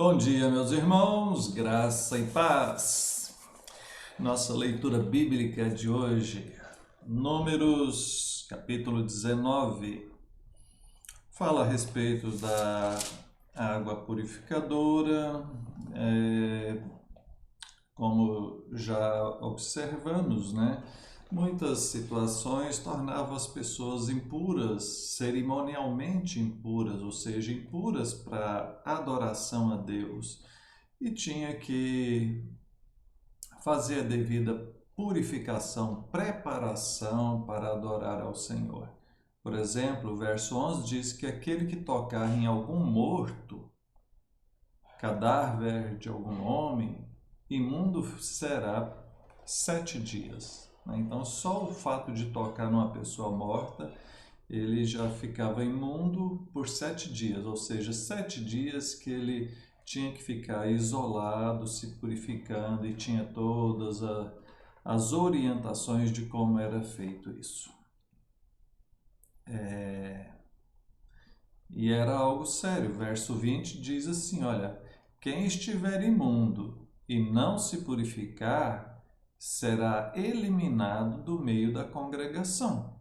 Bom dia, meus irmãos, graça e paz. Nossa leitura bíblica de hoje, Números, capítulo 19, fala a respeito da água purificadora. Como já observamos, né? Muitas situações tornavam as pessoas impuras, cerimonialmente impuras, ou seja, impuras para adoração a Deus. E tinha que fazer a devida purificação, preparação para adorar ao Senhor. Por exemplo, o verso 11 diz que aquele que tocar em algum morto, cadáver de algum homem, imundo será 7 dias. Então, só o fato de tocar numa pessoa morta, ele já ficava imundo por 7 dias, ou seja, 7 dias que ele tinha que ficar isolado, se purificando, e tinha todas as orientações de como era feito isso. E era algo sério. Verso 20 diz assim, olha, quem estiver imundo e não se purificar, será eliminado do meio da congregação.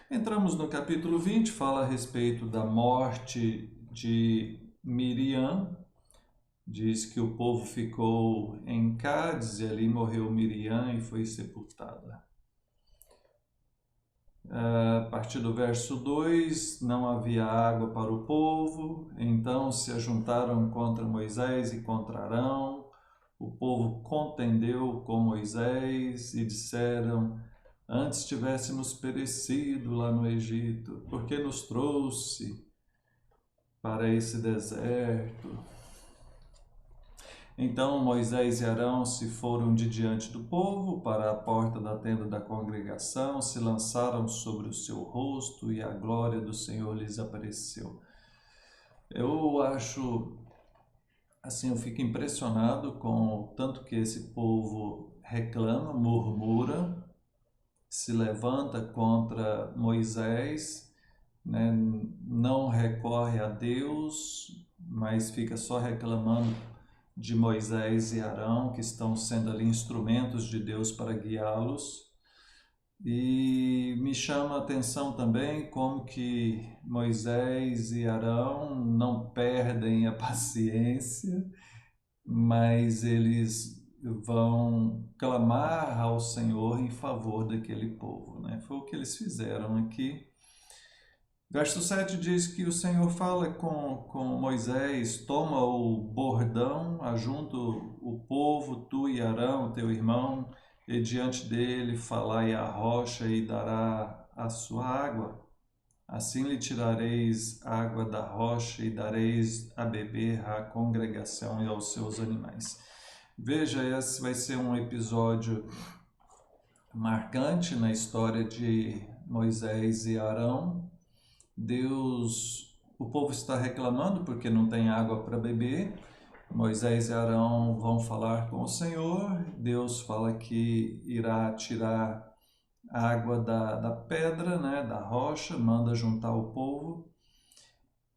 Entramos no capítulo 20, fala a respeito da morte de Miriam. Diz que o povo ficou em Cádiz e ali morreu Miriam e foi sepultada. A partir do verso 2, não havia água para o povo, então se ajuntaram contra Moisés e contra Arão. O povo contendeu com Moisés e disseram: antes tivéssemos perecido lá no Egito, porque nos trouxe para esse deserto. Então Moisés e Arão se foram de diante do povo para a porta da tenda da congregação, se lançaram sobre o seu rosto e a glória do Senhor lhes apareceu. Eu acho, assim, eu fico impressionado com o tanto que esse povo reclama, murmura, se levanta contra Moisés, né? Não recorre a Deus, mas fica só reclamando de Moisés e Arão, que estão sendo ali instrumentos de Deus para guiá-los. E me chama a atenção também como que Moisés e Arão não perdem a paciência, mas eles vão clamar ao Senhor em favor daquele povo, né? Foi o que eles fizeram aqui. Verso 7 diz que o Senhor fala com Moisés: toma o bordão, ajunta o povo, tu e Arão, teu irmão, e diante dele falai a rocha e dará a sua água. Assim lhe tirareis água da rocha e dareis a beber à congregação e aos seus animais. Veja, esse vai ser um episódio marcante na história de Moisés e Arão. O povo está reclamando porque não tem água para beber. Moisés e Arão vão falar com o Senhor. Deus fala que irá tirar a água da pedra, né, da rocha, manda juntar o povo.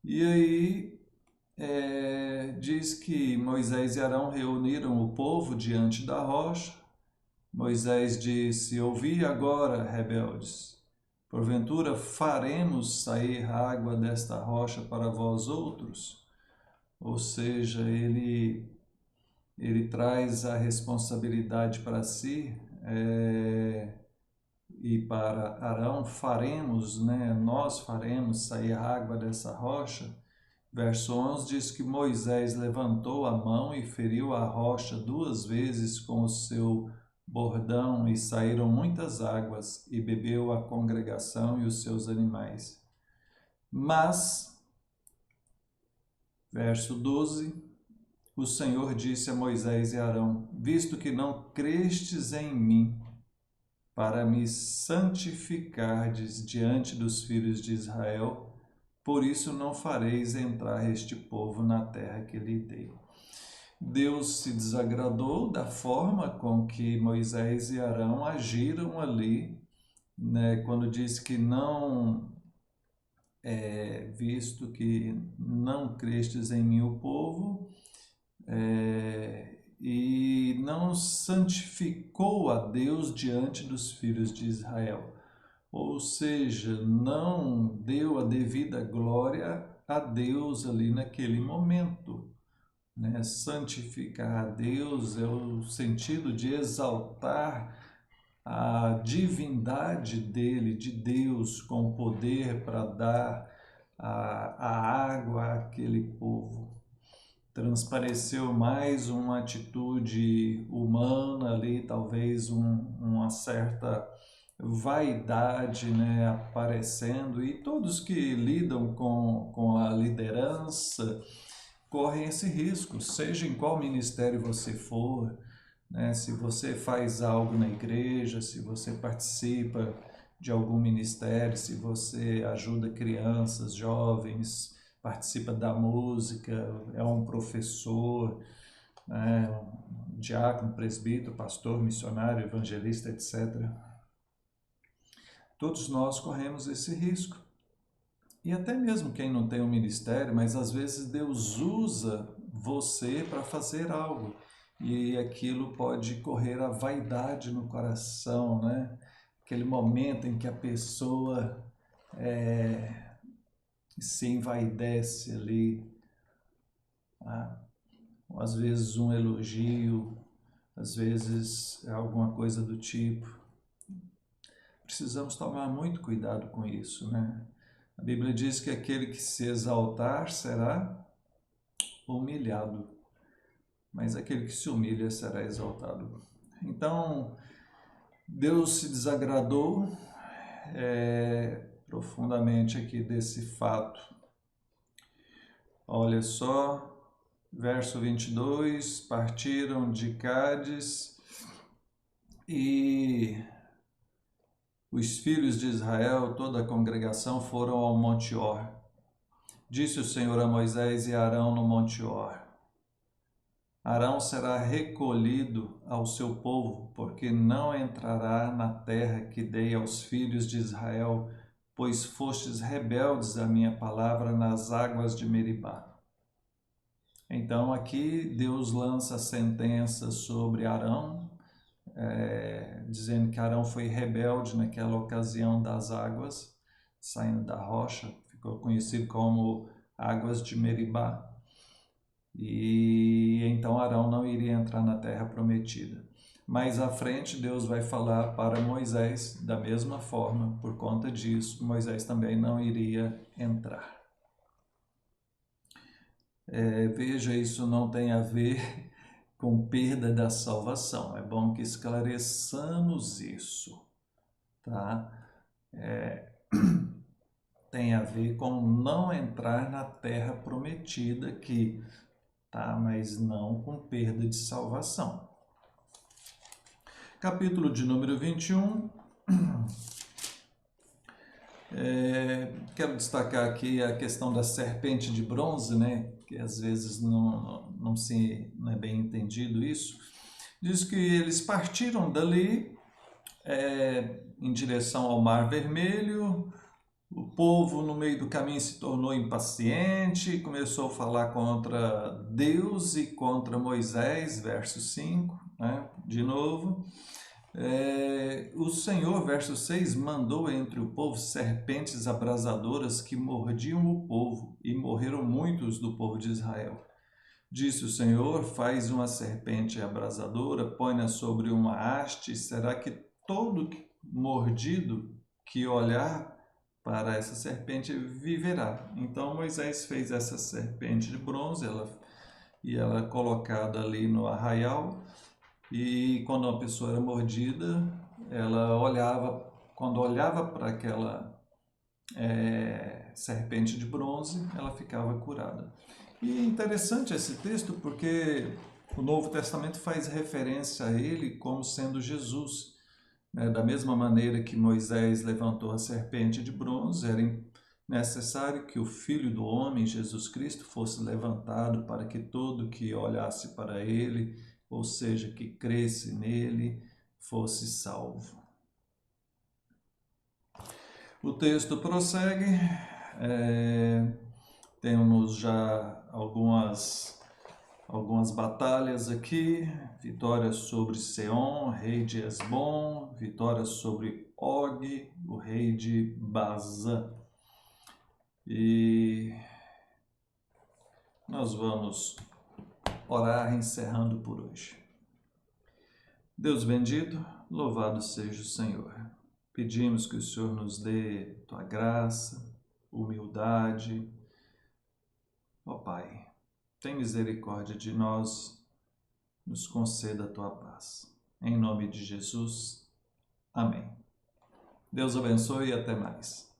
E aí diz que Moisés e Arão reuniram o povo diante da rocha. Moisés disse: ouvi agora, rebeldes. Porventura faremos sair água desta rocha para vós outros? Ou seja, ele traz a responsabilidade para si, e para Arão faremos, né? Nós faremos sair água dessa rocha. Verso 11 diz que Moisés levantou a mão e feriu a rocha 2 vezes com o seu bordão, e saíram muitas águas, e bebeu a congregação e os seus animais. Mas, verso 12, o Senhor disse a Moisés e Arão: visto que não crestes em mim, para me santificardes diante dos filhos de Israel, por isso não fareis entrar este povo na terra que lhe dei. Deus se desagradou da forma com que Moisés e Arão agiram ali, né, quando disse que não visto que não crestes em mim o povo, e não santificou a Deus diante dos filhos de Israel. Ou seja, não deu a devida glória a Deus ali naquele momento. Né? Santificar a Deus é o sentido de exaltar a divindade dele, de Deus, com poder para dar a água àquele povo. Transpareceu mais uma atitude humana ali, talvez uma certa vaidade, né, aparecendo, e todos que lidam com a liderança correm esse risco, seja em qual ministério você for, né, se você faz algo na igreja, se você participa de algum ministério, se você ajuda crianças, jovens, participa da música, é um professor, né, um diácono, presbítero, pastor, missionário, evangelista, etc. Todos nós corremos esse risco. E até mesmo quem não tem um ministério, mas às vezes Deus usa você para fazer algo. E aquilo pode correr a vaidade no coração, né? Aquele momento em que a pessoa se envaidece ali. Tá? Às vezes um elogio, às vezes alguma coisa do tipo. Precisamos tomar muito cuidado com isso, né? A Bíblia diz que aquele que se exaltar será humilhado, mas aquele que se humilha será exaltado. Então, Deus se desagradou profundamente aqui desse fato. Olha só, verso 22, partiram de Cádiz e os filhos de Israel, toda a congregação, foram ao Monte Or. Disse o Senhor a Moisés e a Arão no Monte Or: Arão será recolhido ao seu povo, porque não entrará na terra que dei aos filhos de Israel, pois fostes rebeldes à minha palavra nas águas de Meribá. Então aqui Deus lança a sentença sobre Arão, dizendo que Arão foi rebelde naquela ocasião das águas, saindo da rocha, ficou conhecido como águas de Meribá. E então Arão não iria entrar na terra prometida. Mais à frente, Deus vai falar para Moisés da mesma forma, por conta disso, Moisés também não iria entrar. Veja, isso não tem a ver com perda da salvação. É bom que esclareçamos isso, tá? Tem a ver com não entrar na terra prometida aqui, tá? Mas não com perda de salvação. Capítulo de número 21. Quero destacar aqui a questão da serpente de bronze, né? Que às vezes não é bem entendido isso. Diz que eles partiram dali em direção ao Mar Vermelho. O povo no meio do caminho se tornou impaciente, começou a falar contra Deus e contra Moisés, verso 5, né? De novo. O Senhor, verso 6, mandou entre o povo serpentes abrasadoras que mordiam o povo, e morreram muitos do povo de Israel. Disse o Senhor: faz uma serpente abrasadora, põe-na sobre uma haste, será que todo mordido que olhar para essa serpente viverá. Então Moisés fez essa serpente de bronze, ela é colocada ali no arraial, e quando uma pessoa era mordida, ela olhava, quando olhava para aquela serpente de bronze, ela ficava curada. E é interessante esse texto porque o Novo Testamento faz referência a ele como sendo Jesus. Da mesma maneira que Moisés levantou a serpente de bronze, era necessário que o Filho do Homem, Jesus Cristo, fosse levantado para que todo que olhasse para ele, ou seja, que cresce nele, fosse salvo. O texto prossegue. Temos já algumas batalhas aqui, vitória sobre Seom, rei de Esbom, vitória sobre Og, o rei de Bazã. E nós vamos orar encerrando por hoje. Deus bendito, louvado seja o Senhor. Pedimos que o Senhor nos dê tua graça, humildade. Ó Pai, tem misericórdia de nós, nos conceda a tua paz. Em nome de Jesus, amém. Deus abençoe e até mais.